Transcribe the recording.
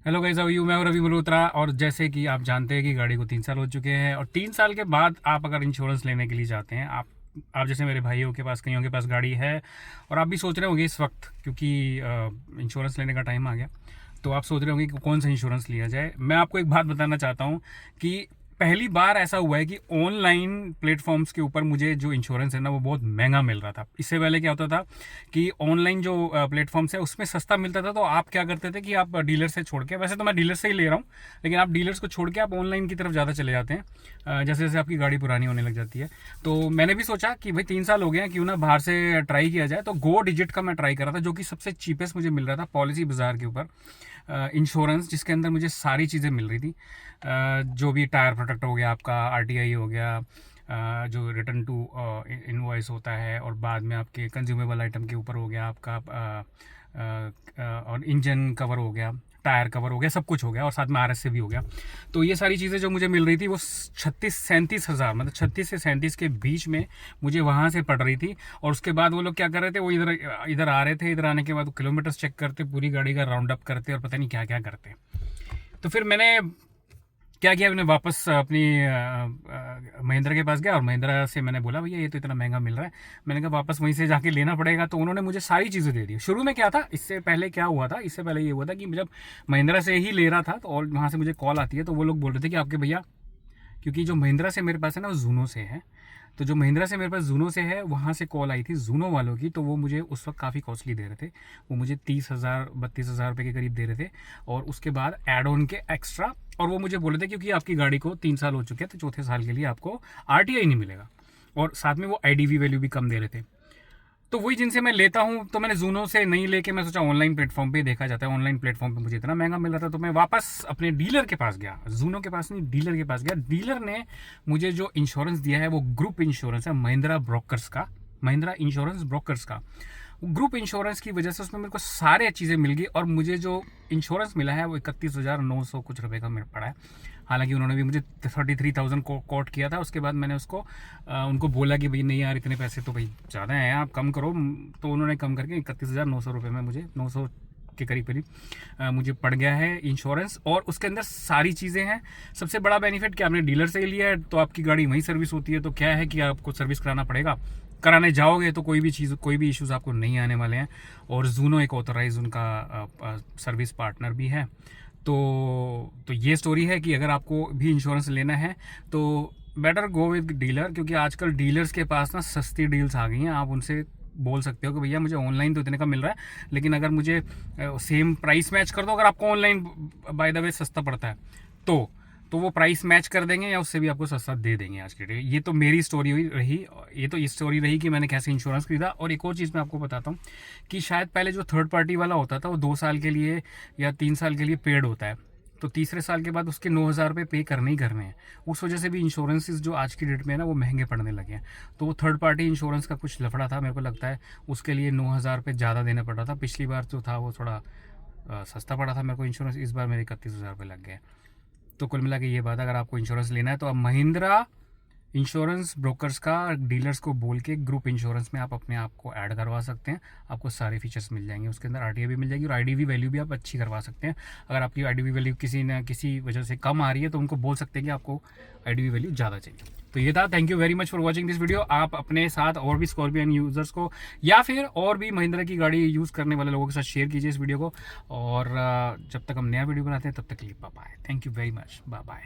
Hello guys, how are you. मैं हूं रवि मल्होत्रा। और जैसे कि आप जानते हैं कि गाड़ी को 3 साल हो चुके हैं, और 3 साल के बाद आप अगर इंश्योरेंस लेने के लिए जाते हैं, आप जैसे मेरे भाइयों के पास, कईयों के पास गाड़ी है, और आप भी सोच रहे होंगे इस वक्त, क्योंकि इंश्योरेंस लेने का टाइम आ गया, तो आप सोच रहे होंगे कि कौन सा इंश्योरेंस लिया जाए। मैं आपको एक बात बताना चाहता हूँ कि पहली बार ऐसा हुआ है कि ऑनलाइन प्लेटफॉर्म्स के ऊपर मुझे जो इंश्योरेंस है ना, वो बहुत महंगा मिल रहा था। इससे पहले क्या होता था कि ऑनलाइन जो प्लेटफॉर्म्स है उसमें सस्ता मिलता था, तो आप क्या करते थे कि आप डीलर से छोड़ के, वैसे तो मैं डीलर से ही ले रहा हूँ, लेकिन आप डीलर्स को छोड़ के आप ऑनलाइन की तरफ ज़्यादा चले जाते हैं जैसे जैसे आपकी गाड़ी पुरानी होने लग जाती है। तो मैंने भी सोचा कि भाई 3 साल हो गए हैं, क्यों ना बाहर से ट्राई किया जाए। तो गो डिजिट का मैं ट्राई कर रहा था, जो कि सबसे चीपेस्ट मुझे मिल रहा था पॉलिसी बाजार के ऊपर इंश्योरेंस, जिसके अंदर मुझे सारी चीज़ें मिल रही थी। जो भी टायर प्रोटेक्ट हो गया, आपका आरटीआई हो गया, जो रिटर्न टू इनवॉइस होता है, और बाद में आपके कंज्यूमेबल आइटम के ऊपर हो गया आपका, और इंजन कवर हो गया, टायर कवर हो गया, सब कुछ हो गया, और साथ में आरएस से भी हो गया। तो ये सारी चीज़ें जो मुझे मिल रही थी वो 36-37 हज़ार, मतलब 36 से 37 के बीच में मुझे वहाँ से पड़ रही थी। और उसके बाद वो लोग क्या कर रहे थे, वो इधर इधर आ रहे थे, इधर आने के बाद वो किलोमीटर्स चेक करते, पूरी गाड़ी का राउंड अप करते, और पता नहीं क्या क्या करते। तो फिर मैंने क्या किया, मैंने वापस अपनी महिंद्रा के पास गया, और महिंद्रा से मैंने बोला भैया ये तो इतना महंगा मिल रहा है, मैंने कहा वापस वहीं से जाके लेना पड़ेगा। तो उन्होंने मुझे सारी चीज़ें दे दी। शुरू में क्या था, इससे पहले क्या हुआ था, इससे पहले ये हुआ था कि जब महिंद्रा से ही ले रहा था, तो और वहाँ से मुझे कॉल आती है, तो वो लोग बोल रहे थे कि आपके भैया, क्योंकि जो महिंद्रा से मेरे पास है ना वो जूनो से है, तो जो महिंद्रा से मेरे पास जूनो से है, वहाँ से कॉल आई थी जूनो वालों की, तो वो मुझे उस वक्त काफ़ी कॉस्टली दे रहे थे। वो मुझे 30,000-32,000 रुपये के करीब दे रहे थे, और उसके बाद एड ऑन के एक्स्ट्रा। और वो मुझे बोले थे क्योंकि आपकी गाड़ी को 3 साल हो चुके हैं, तो चौथे साल के लिए आपको आरटीआई नहीं मिलेगा, और साथ में वो आईडीवी वैल्यू भी कम दे रहे थे। तो वही जिनसे मैं लेता हूँ, तो मैंने जूनो से नहीं लेके मैं सोचा ऑनलाइन प्लेटफॉर्म पे देखा जाता है। ऑनलाइन प्लेटफॉर्म पे मुझे इतना महंगा मिल रहा था, तो मैं वापस अपने डीलर के पास गया, जूनो के पास नहीं, डीलर के पास गया। डीलर ने मुझे जो इंश्योरेंस दिया है वो ग्रुप इंश्योरेंस है, महिंद्रा ब्रोकर्स का, महिंद्रा इंश्योरेंस ब्रोकर्स का। ग्रुप इंश्योरेंस की वजह से उसमें मेरे को सारे चीज़ें मिल गई, और मुझे जो इंश्योरेंस मिला है वो 31,900 कुछ रुपए का मिल पड़ा है। हालांकि उन्होंने भी मुझे 33,000 को कोट किया था। उसके बाद मैंने उसको उनको बोला कि भाई नहीं यार, इतने पैसे तो भाई ज़्यादा हैं, आप कम करो। तो उन्होंने कम करके 31,900 रुपये में मुझे 900 के करीब करीब मुझे पड़ गया है इंश्योरेंस। और उसके अंदर सारी चीज़ें हैं। सबसे बड़ा बेनिफिट कि आपने डीलर से ही लिया है, तो आपकी गाड़ी वहीं सर्विस होती है, तो क्या है कि आपको सर्विस कराना पड़ेगा, कराने जाओगे तो कोई भी चीज़, कोई भी इश्यूज़ आपको नहीं आने वाले हैं। और जूनो एक ऑथराइज उनका सर्विस पार्टनर भी है। तो ये स्टोरी है कि अगर आपको भी इंश्योरेंस लेना है तो बेटर गो विद डीलर, क्योंकि आजकल डीलर्स के पास ना सस्ती डील्स आ गई हैं। आप उनसे बोल सकते हो कि भैया मुझे ऑनलाइन तो इतने का मिल रहा है, लेकिन अगर मुझे सेम प्राइस मैच कर दो, अगर आपको ऑनलाइन बाय द वे सस्ता पड़ता है, तो वो प्राइस मैच कर देंगे, या उससे भी आपको सस्ता दे देंगे आज के डेट। ये तो मेरी स्टोरी हुई रही। ये तो स्टोरी रही कि मैंने कैसे इंश्योरेंस खरीदा। और एक और चीज़ मैं आपको बताता हूँ कि शायद पहले जो थर्ड पार्टी वाला होता था वो 2 साल के लिए या 3 साल के लिए पेड होता है, तो तीसरे साल के बाद उसके 9,000 रुपये पे करने ही करने हैं। उस वजह से भी इंश्योरेंसेस जो आज की डेट में है ना वो महंगे पड़ने लगे हैं। तो वो थर्ड पार्टी इंश्योरेंस का कुछ लफड़ा था, मेरे को लगता है उसके लिए 9,000 रुपये ज़्यादा देना पड़ रहा था। पिछली बार जो था वो थोड़ा सस्ता पड़ा था मेरे को इंश्योरेंस, इस बार मेरे 31,000 रुपये लग गए। तो कुल मिला के ये बात, अगर आपको इंश्योरेंस लेना है तो आप महिंद्रा इंश्योरेंस ब्रोकर्स का डीलर्स को बोल के ग्रुप इंश्योरेंस में आप अपने आप को ऐड करवा सकते हैं। आपको सारे फीचर्स मिल जाएंगे, उसके अंदर आरटीआई भी मिल जाएगी, और आईडीवी वैल्यू भी आप अच्छी करवा सकते हैं। अगर आपकी आईडीवी वैल्यू किसी न किसी वजह से कम आ रही है, तो उनको बोल सकते हैं कि आपको आईडीवी वैल्यू ज़्यादा चाहिए। तो ये था। Thank you very much for watching this video. आप अपने साथ और भी स्कॉर्पियन यूज़र्स को, या फिर और भी महिंद्रा की गाड़ी यूज़ करने वाले लोगों के साथ शेयर कीजिए इस वीडियो को। और जब तक हम नया वीडियो बनाते हैं तब तक के लिए bye bye. Thank you very much, bye bye.